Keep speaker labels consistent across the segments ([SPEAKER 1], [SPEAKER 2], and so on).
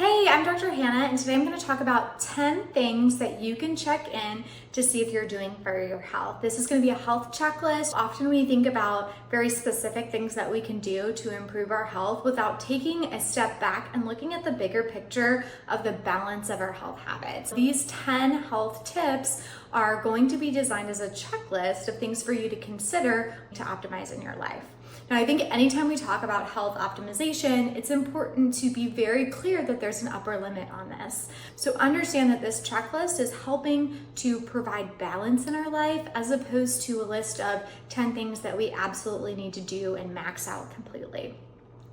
[SPEAKER 1] Hey, I'm Dr. Hannah, and today I'm going to talk about 10 things that you can check in to see if you're doing for your health. This is going to be a health checklist. Often we think about very specific things that we can do to improve our health without taking a step back and looking at the bigger picture of the balance of our health habits. These 10 health tips are going to be designed as a checklist of things for you to consider to optimize in your life. Now, I think anytime we talk about health optimization, it's important to be very clear that there's an upper limit on this. So understand that this checklist is helping to provide balance in our life as opposed to a list of 10 things that we absolutely need to do and max out completely.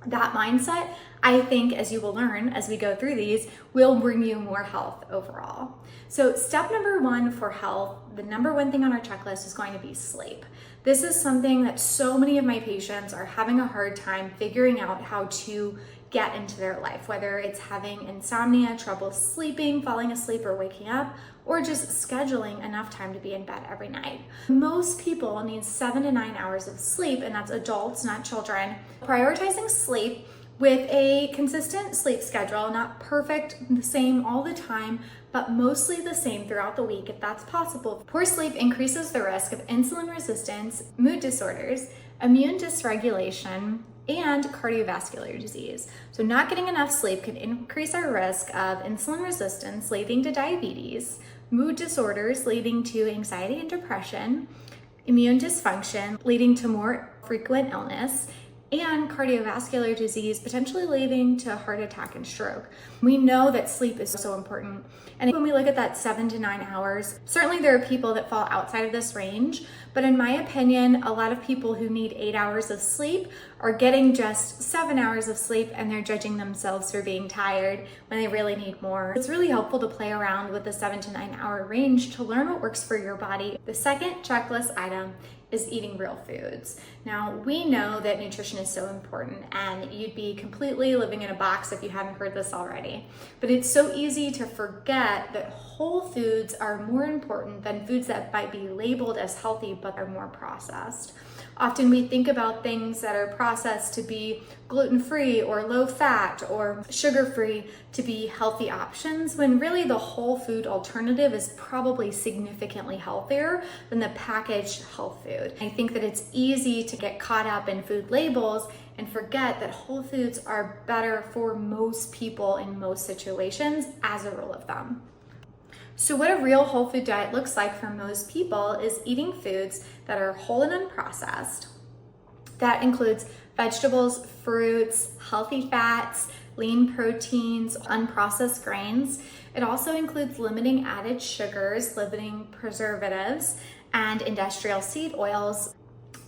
[SPEAKER 1] That mindset, I think, as you will learn as we go through these, will bring you more health overall. So step number one for health, the number one thing on our checklist is going to be sleep. This is something that so many of my patients are having a hard time figuring out how to get into their life, whether it's having insomnia, trouble sleeping, falling asleep, or waking up, or just scheduling enough time to be in bed every night. Most people need 7 to 9 hours of sleep, and that's adults, not children. Prioritizing sleep with a consistent sleep schedule, not perfect, the same all the time, but mostly the same throughout the week if that's possible. Poor sleep increases the risk of insulin resistance, mood disorders, immune dysregulation, and cardiovascular disease. So not getting enough sleep can increase our risk of insulin resistance, leading to diabetes, mood disorders, leading to anxiety and depression, immune dysfunction, leading to more frequent illness, and cardiovascular disease, potentially leading to heart attack and stroke. We know that sleep is so important. And when we look at that 7 to 9 hours, certainly there are people that fall outside of this range, but in my opinion, a lot of people who need 8 hours of sleep are getting just 7 hours of sleep, and they're judging themselves for being tired when they really need more. It's really helpful to play around with the 7 to 9 hour range to learn what works for your body. The second checklist item is eating real foods. Now, we know that nutrition is so important, and you'd be completely living in a box if you hadn't heard this already. But it's so easy to forget that whole foods are more important than foods that might be labeled as healthy but are more processed. Often we think about things that are processed to be gluten-free or low-fat or sugar-free to be healthy options, when really the whole food alternative is probably significantly healthier than the packaged health food. I think that it's easy to get caught up in food labels and forget that whole foods are better for most people in most situations as a rule of thumb. So what a real whole food diet looks like for most people is eating foods that are whole and unprocessed. That includes vegetables, fruits, healthy fats, lean proteins, unprocessed grains. It also includes limiting added sugars, limiting preservatives, and industrial seed oils.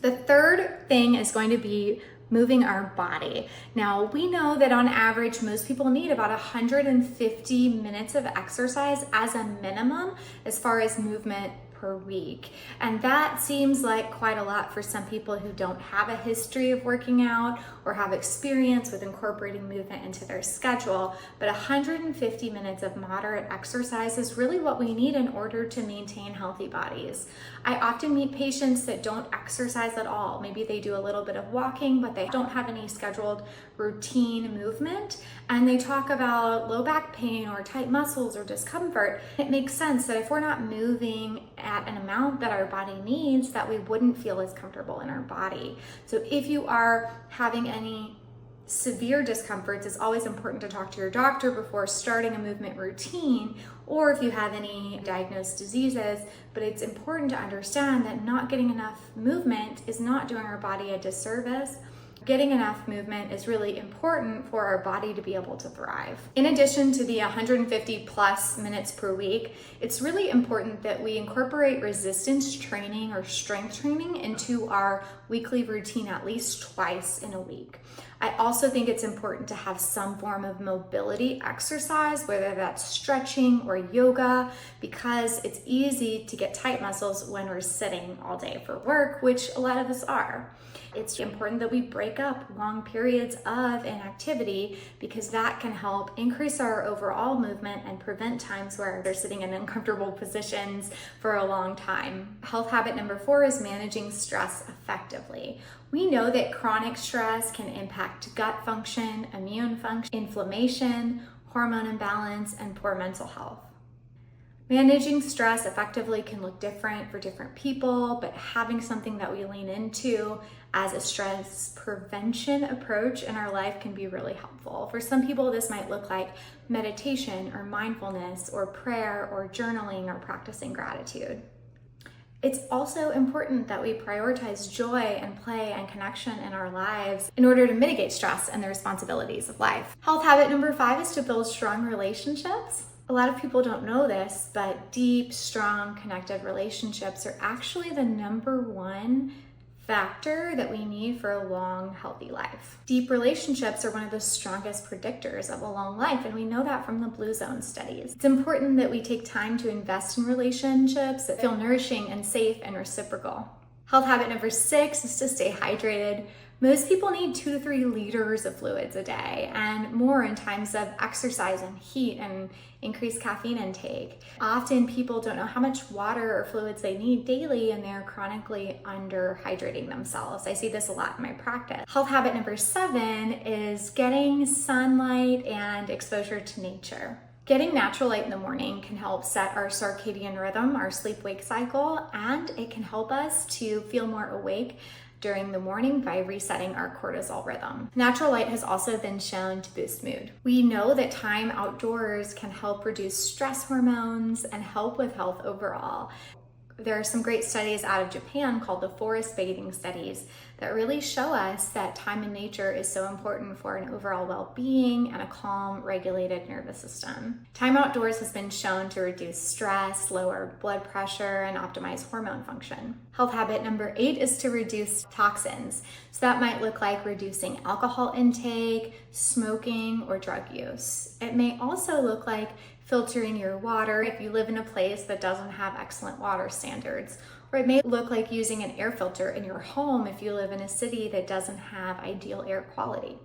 [SPEAKER 1] The third thing is going to be moving our body. Now, we know that on average, most people need about 150 minutes of exercise as a minimum as far as movement per week. And that seems like quite a lot for some people who don't have a history of working out or have experience with incorporating movement into their schedule. But 150 minutes of moderate exercise is really what we need in order to maintain healthy bodies. I often meet patients that don't exercise at all. Maybe they do a little bit of walking, but they don't have any scheduled routine movement. And they talk about low back pain or tight muscles or discomfort. It makes sense that if we're not moving at an amount that our body needs, that we wouldn't feel as comfortable in our body. So if you are having any severe discomforts, it's always important to talk to your doctor before starting a movement routine, or if you have any diagnosed diseases. But it's important to understand that not getting enough movement is not doing our body a disservice. Getting enough movement is really important for our body to be able to thrive. In addition to the 150 plus minutes per week, it's really important that we incorporate resistance training or strength training into our weekly routine at least twice in a week. I also think it's important to have some form of mobility exercise, whether that's stretching or yoga, because it's easy to get tight muscles when we're sitting all day for work, which a lot of us are. It's important that we break up long periods of inactivity, because that can help increase our overall movement and prevent times where they're sitting in uncomfortable positions for a long time. Health habit number 4 is managing stress effectively. We know that chronic stress can impact gut function, immune function, inflammation, hormone imbalance, and poor mental health. Managing stress effectively can look different for different people, but having something that we lean into as a stress prevention approach in our life can be really helpful. For some people, this might look like meditation or mindfulness or prayer or journaling or practicing gratitude. It's also important that we prioritize joy and play and connection in our lives in order to mitigate stress and the responsibilities of life. Health habit number 5 is to build strong relationships. A lot of people don't know this, but deep, strong, connected relationships are actually the number one factor that we need for a long, healthy life. Deep relationships are one of the strongest predictors of a long life, and we know that from the Blue Zone studies. It's important that we take time to invest in relationships that feel nourishing and safe and reciprocal. Health habit number 6 is to stay hydrated. Most people need 2 to 3 liters of fluids a day and more in times of exercise and heat and increased caffeine intake. Often people don't know how much water or fluids they need daily and they're chronically underhydrating themselves. I see this a lot in my practice. Health habit number 7 is getting sunlight and exposure to nature. Getting natural light in the morning can help set our circadian rhythm, our sleep-wake cycle, and it can help us to feel more awake during the morning by resetting our cortisol rhythm. Natural light has also been shown to boost mood. We know that time outdoors can help reduce stress hormones and help with health overall. There are some great studies out of Japan called the forest bathing studies that really show us that time in nature is so important for an overall well-being and a calm, regulated nervous system. Time outdoors has been shown to reduce stress, lower blood pressure, and optimize hormone function. Health habit number 8 is to reduce toxins. So that might look like reducing alcohol intake, smoking, or drug use. It may also look like filtering your water if you live in a place that doesn't have excellent water standards. Or it may look like using an air filter in your home if you live in a city that doesn't have ideal air quality.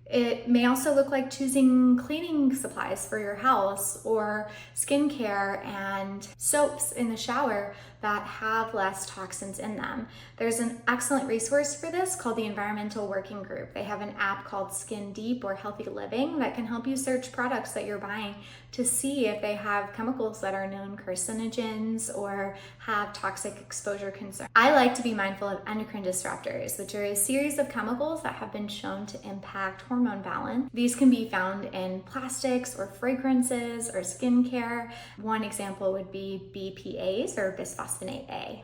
[SPEAKER 1] It may also look like choosing cleaning supplies for your house or skincare and soaps in the shower that have less toxins in them. There's an excellent resource for this called the Environmental Working Group. They have an app called Skin Deep or Healthy Living that can help you search products that you're buying to see if they have chemicals that are known carcinogens or have toxic exposure concerns. I like to be mindful of endocrine disruptors, which are a series of chemicals that have been shown to impact hormone balance. These can be found in plastics or fragrances or skincare. One example would be BPAs or bisphosphonate A.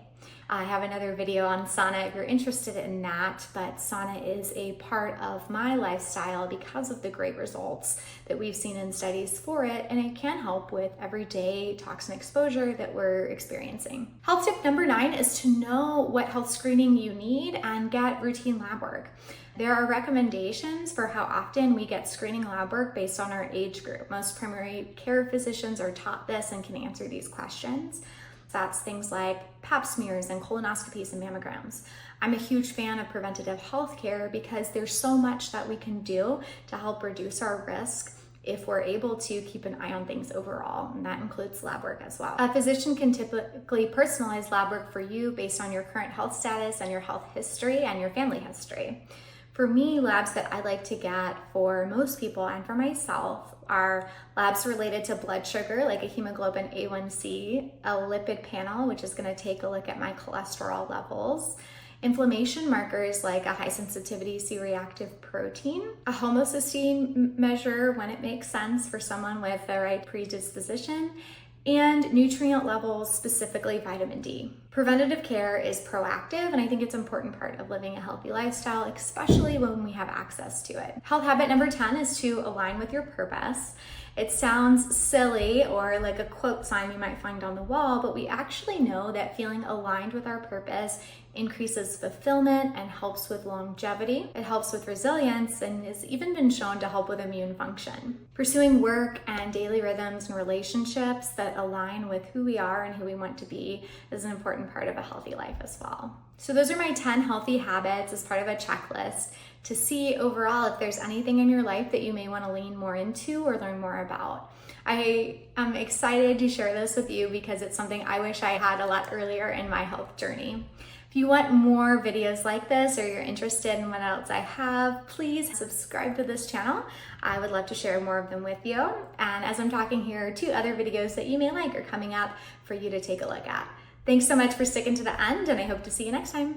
[SPEAKER 1] I have another video on sauna if you're interested in that, but sauna is a part of my lifestyle because of the great results that we've seen in studies for it, and it can help with everyday toxin exposure that we're experiencing. Health tip number 9 is to know what health screening you need and get routine lab work. There are recommendations for how often we get screening lab work based on our age group. Most primary care physicians are taught this and can answer these questions. That's things like pap smears and colonoscopies and mammograms. I'm a huge fan of preventative health care because there's so much that we can do to help reduce our risk if we're able to keep an eye on things overall, and that includes lab work as well. A physician can typically personalize lab work for you based on your current health status and your health history and your family history. For me, labs that I like to get for most people and for myself are labs related to blood sugar, like a hemoglobin A1C, a lipid panel, which is going to take a look at my cholesterol levels, inflammation markers like a high sensitivity C-reactive protein, a homocysteine measure when it makes sense for someone with the right predisposition, and nutrient levels, specifically vitamin D. Preventative care is proactive, and I think it's an important part of living a healthy lifestyle, especially when we have access to it. Health habit number 10 is to align with your purpose. It sounds silly or like a quote sign you might find on the wall, but we actually know that feeling aligned with our purpose increases fulfillment and helps with longevity. It helps with resilience and has even been shown to help with immune function. Pursuing work and daily rhythms and relationships that align with who we are and who we want to be is an important part of a healthy life as well. So those are my 10 healthy habits as part of a checklist to see overall if there's anything in your life that you may want to lean more into or learn more about. I am excited to share this with you because it's something I wish I had a lot earlier in my health journey. If you want more videos like this, or you're interested in what else I have, please subscribe to this channel. I would love to share more of them with you. And as I'm talking here, 2 other videos that you may like are coming up for you to take a look at. Thanks so much for sticking to the end, and I hope to see you next time.